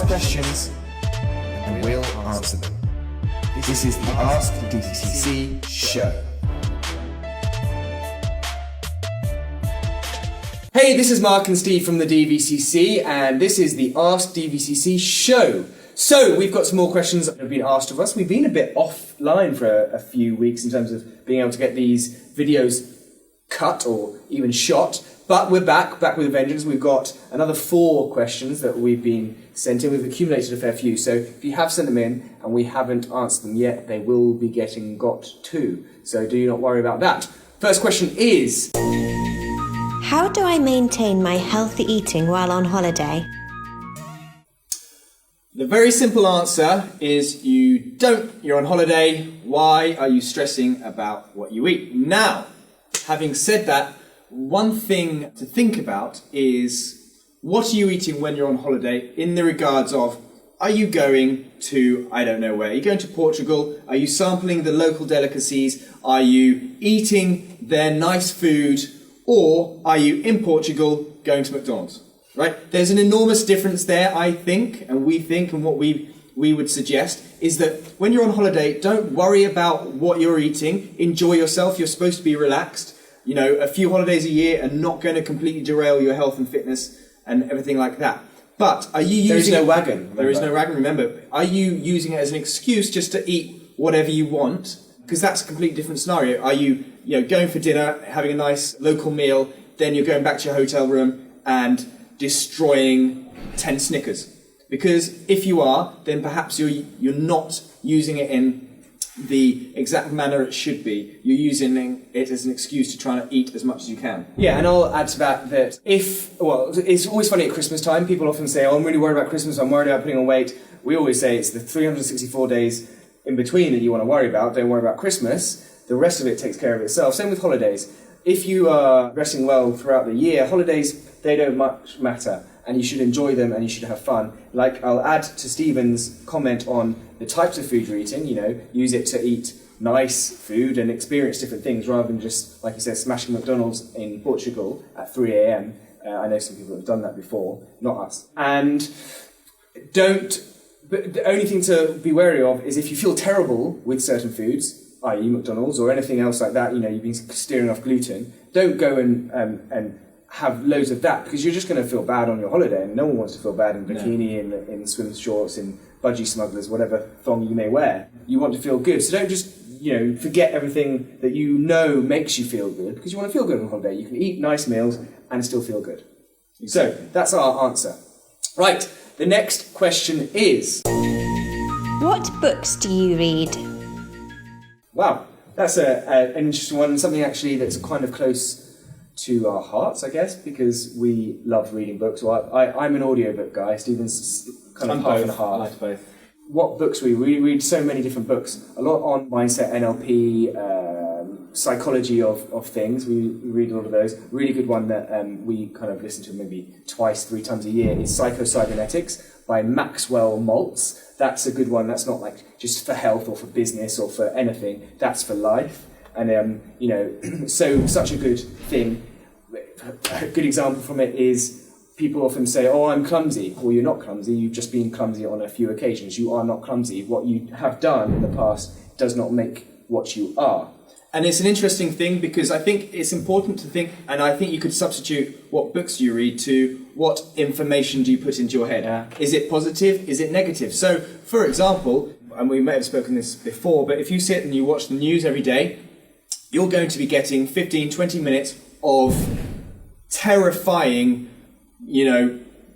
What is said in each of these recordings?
questions and we'll answer them. This is the Ask DVCC show. Hey, this is Mark and Steve from the DVCC, and this is the Ask DVCC show. So, we've got some more questions that have been asked of us. We've been a bit offline for a few weeks in terms of being able to get these videos cut or even shot, but we're back with a vengeance. We've got another 4 questions that we've been sent in. We've accumulated a fair few, so if you have sent them in and we haven't answered them yet, they will be getting got to. So do not worry about that. First question is... How do I maintain my healthy eating while on holiday? The very simple answer is you don't. You're on holiday. Why are you stressing about what you eat? Now, having said that, one thing to think about is what are you eating when you're on holiday in the regards of, are you going to, I don't know where, are you going to Portugal? Are you sampling the local delicacies? Are you eating their nice food? Or are you in Portugal going to McDonald's? Right? There's an enormous difference there, I think, and we think, and what we would suggest is that when you're on holiday, don't worry about what you're eating. Enjoy yourself. You're supposed to be relaxed. You know, a few holidays a year are not going to completely derail your health and fitness and everything like that. But are you using... There is no wagon. Remember. There is no wagon, remember. Are you using it as an excuse just to eat whatever you want? Because that's a completely different scenario. Are you going for dinner, having a nice local meal, then you're going back to your hotel room and destroying 10 Snickers? Because if you are, then perhaps you're not using it in the exact manner it should be. You're using it as an excuse to try and eat as much as you can. Yeah, and I'll add to that it's always funny at Christmas time. People often say, oh, I'm really worried about Christmas, I'm worried about putting on weight. We always say it's the 364 days in between that you want to worry about. Don't worry about Christmas. The rest of it takes care of itself. Same with holidays. If you are resting well throughout the year, holidays, they don't much matter. And you should enjoy them and you should have fun. Like, I'll add to Stephen's comment on the types of food you're eating, use it to eat nice food and experience different things rather than just, like you said, smashing McDonald's in Portugal at 3 a.m. I know some people have done that before, not us. And but the only thing to be wary of is if you feel terrible with certain foods, i.e. McDonald's or anything else like that, you've been steering off gluten, don't go and have loads of that, because you're just going to feel bad on your holiday, and no one wants to feel bad in bikini, in swim shorts, in budgie smugglers, whatever thong you may wear. You want to feel good, so don't just forget everything that makes you feel good, because you want to feel good on holiday. You can eat nice meals and still feel good. So that's our answer. Right, the next question is... What books do you read? Wow, that's an interesting one, something actually that's kind of close to our hearts, I guess, because we love reading books. Well, I'm an audiobook guy. Stephen's kind of half and half. I like both. What books we read so many different books. A lot on mindset, NLP, psychology of things. We read a lot of those. A really good one that we kind of listen to maybe 2-3 times a year is Psycho-Cybernetics by Maxwell Maltz. That's a good one. That's not like just for health or for business or for anything. That's for life. And, such a good thing. A good example from it is people often say, oh, I'm clumsy. Well, you're not clumsy. You've just been clumsy on a few occasions. You are not clumsy. What you have done in the past does not make what you are. And it's an interesting thing because I think it's important to think, and I think you could substitute what books do you read to what information do you put into your head. Yeah. Is it positive? Is it negative? So, for example, and we may have spoken this before, but if you sit and you watch the news every day, you're going to be getting 15, 20 minutes of terrifying,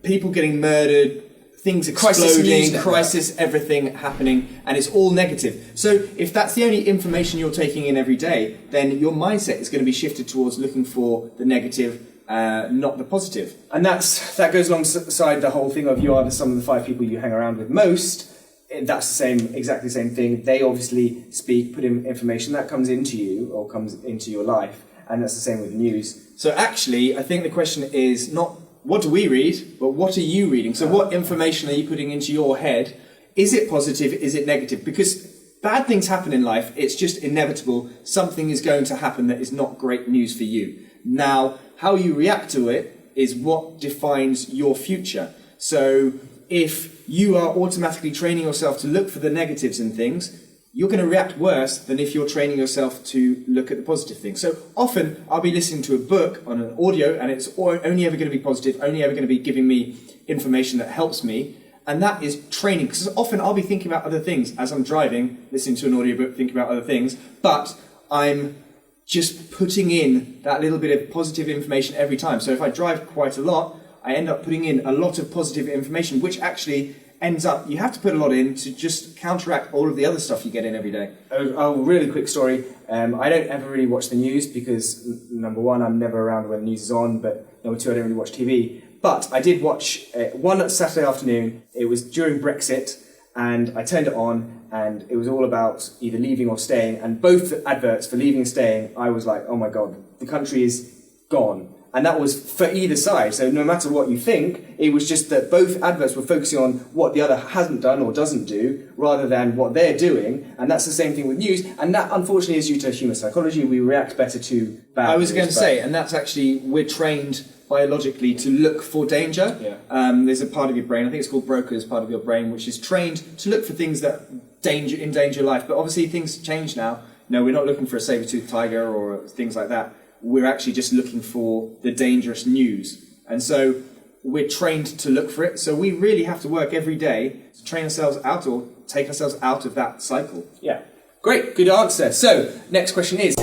people getting murdered, things exploding, crisis, everything happening, and it's all negative. So if that's the only information you're taking in every day, then your mindset is going to be shifted towards looking for the negative, not the positive. And that goes alongside the whole thing of you are some of the 5 people you hang around with most. That's exactly the same thing. They obviously put in information that comes into you or comes into your life, and that's the same with news. So actually, I think the question is not what do we read, but what are you reading? So what information are you putting into your head? Is it positive? Is it negative? Because bad things happen in life. It's just inevitable. Something is going to happen that is not great news for you. Now, how you react to it is what defines your future. So if you are automatically training yourself to look for the negatives in things, you're going to react worse than if you're training yourself to look at the positive things. So often I'll be listening to a book on an audio and it's only ever going to be positive, only ever going to be giving me information that helps me. And that is training, because often I'll be thinking about other things as I'm driving, listening to an audiobook, thinking about other things, but I'm just putting in that little bit of positive information every time. So if I drive quite a lot, I end up putting in a lot of positive information, which actually ends up, you have to put a lot in to just counteract all of the other stuff you get in every day. A really quick story. I don't ever really watch the news because, number one, I'm never around when the news is on, but number two, I don't really watch TV. But I did watch one Saturday afternoon. It was during Brexit, and I turned it on, and it was all about either leaving or staying. And both adverts for leaving and staying, I was like, oh my God, the country is gone. And that was for either side. So no matter what you think, it was just that both adverts were focusing on what the other hasn't done or doesn't do, rather than what they're doing. And that's the same thing with news. And that, unfortunately, is due to human psychology. We react better to bad I was news, going to say, and that's actually, we're trained biologically to look for danger. Yeah. There's a part of your brain, I think it's called Broca's part of your brain, which is trained to look for things that endanger life. But obviously things change now. No, we're not looking for a saber-toothed tiger or things like that. We're actually just looking for the dangerous news. And so we're trained to look for it. So we really have to work every day to train ourselves out or take ourselves out of that cycle. Yeah. Great, good answer. So, next question is...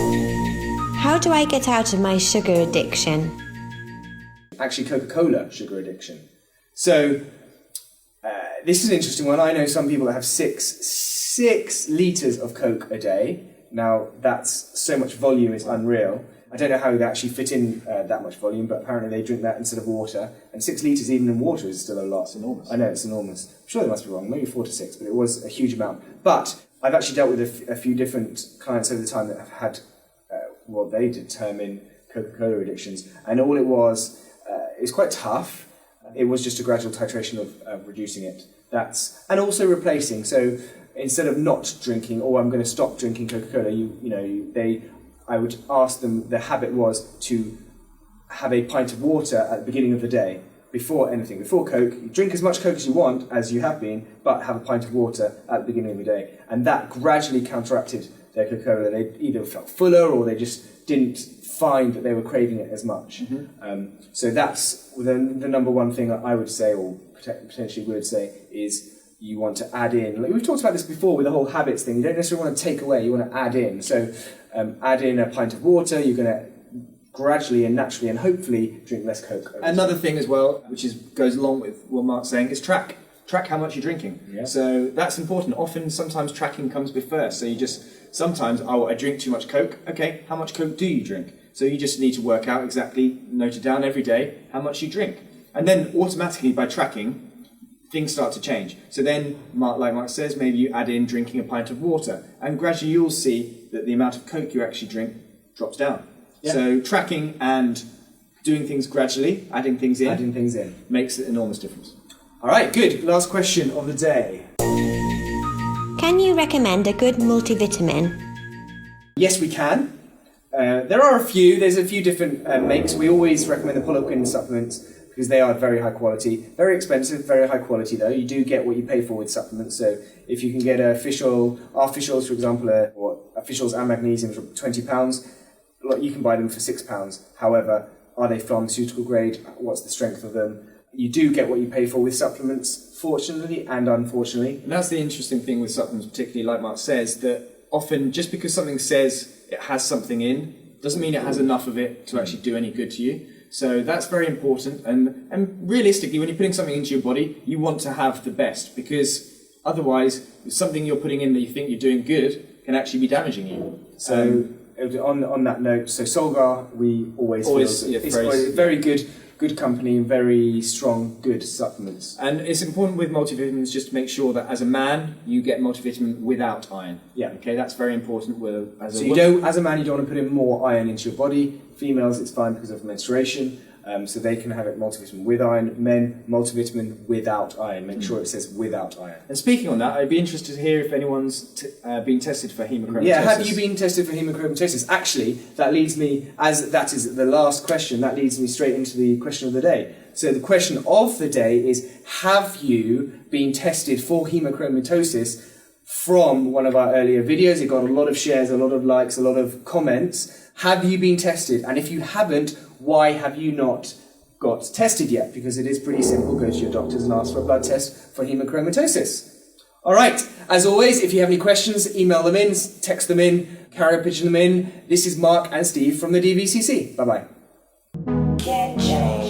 How do I get out of my sugar addiction? Actually, Coca-Cola sugar addiction. So, this is an interesting one. I know some people that have six litres of Coke a day. Now, that's so much volume, it's unreal. I don't know how they actually fit in that much volume, but apparently they drink that instead of water. And 6 litres even in water is still a lot. It's enormous. I know, it's enormous. I'm sure they must be wrong, maybe 4 to 6, but it was a huge amount. But I've actually dealt with a few different clients over the time that have had what they determine Coca-Cola addictions. And all it was quite tough. It was just a gradual titration of reducing it. And also replacing. So instead of not drinking, or I'm going to stop drinking Coca-Cola, I would ask them, the habit was to have a pint of water at the beginning of the day, before anything, before Coke. You drink as much Coke as you want, as you have been, but have a pint of water at the beginning of the day. And that gradually counteracted their Coca-Cola. They either felt fuller or they just didn't find that they were craving it as much. Mm-hmm. So that's the number one thing I would say, or potentially would say, is you want to add in. Like we've talked about this before with the whole habits thing. You don't necessarily want to take away, you want to add in. So add in a pint of water, you're going to gradually and naturally and hopefully drink less Coke. Another thing as well, which goes along with what Mark's saying, is track how much you're drinking. Yeah. So that's important. Sometimes tracking comes with first. So you sometimes, I drink too much Coke. Okay, how much Coke do you drink? So you just need to work out exactly, note it down every day, how much you drink. And then automatically by tracking, things start to change. So then, like Mark says, maybe you add in drinking a pint of water, and gradually you'll see that the amount of Coke you actually drink drops down. Yeah. So tracking and doing things gradually, adding things in, makes an enormous difference. All right, good. Last question of the day. Can you recommend a good multivitamin? Yes, we can. There's a few different makes. We always recommend the Poliquin supplements because they are very high quality. Very expensive, very high quality though. You do get what you pay for with supplements. So if you can get our fish oils, for example, or fish oils and magnesium for £20, you can buy them for £6. However, are they pharmaceutical grade? What's the strength of them? You do get what you pay for with supplements, fortunately and unfortunately. And that's the interesting thing with supplements, particularly like Mark says, that often just because something says it has something in, doesn't mean it has enough of it to actually do any good to you. So that's very important. And realistically, when you're putting something into your body, you want to have the best, because otherwise, something you're putting in that you think you're doing good can actually be damaging you. So on that note, so Solgar, we always feel it's very good company, very strong, good supplements. And it's important with multivitamins just to make sure that as a man, you get multivitamin without iron. Yeah. Okay, that's very important. As a man, you don't want to put in more iron into your body. Females, it's fine because of menstruation. So they can have it multivitamin with iron. Men, multivitamin without iron. Make sure it says without iron. And speaking on that, I'd be interested to hear if anyone's been tested for hemochromatosis. Yeah, have you been tested for hemochromatosis? Actually, that leads me, as that is the last question, that leads me straight into the question of the day. So the question of the day is, have you been tested for hemochromatosis from one of our earlier videos? It got a lot of shares, a lot of likes, a lot of comments. Have you been tested? And if you haven't, why have you not got tested yet? Because it is pretty simple. Go to your doctors and ask for a blood test for hemochromatosis. All right. As always, if you have any questions, email them in, text them in, carrier pigeon them in. This is Mark and Steve from the DVCC. Bye-bye. Get changed.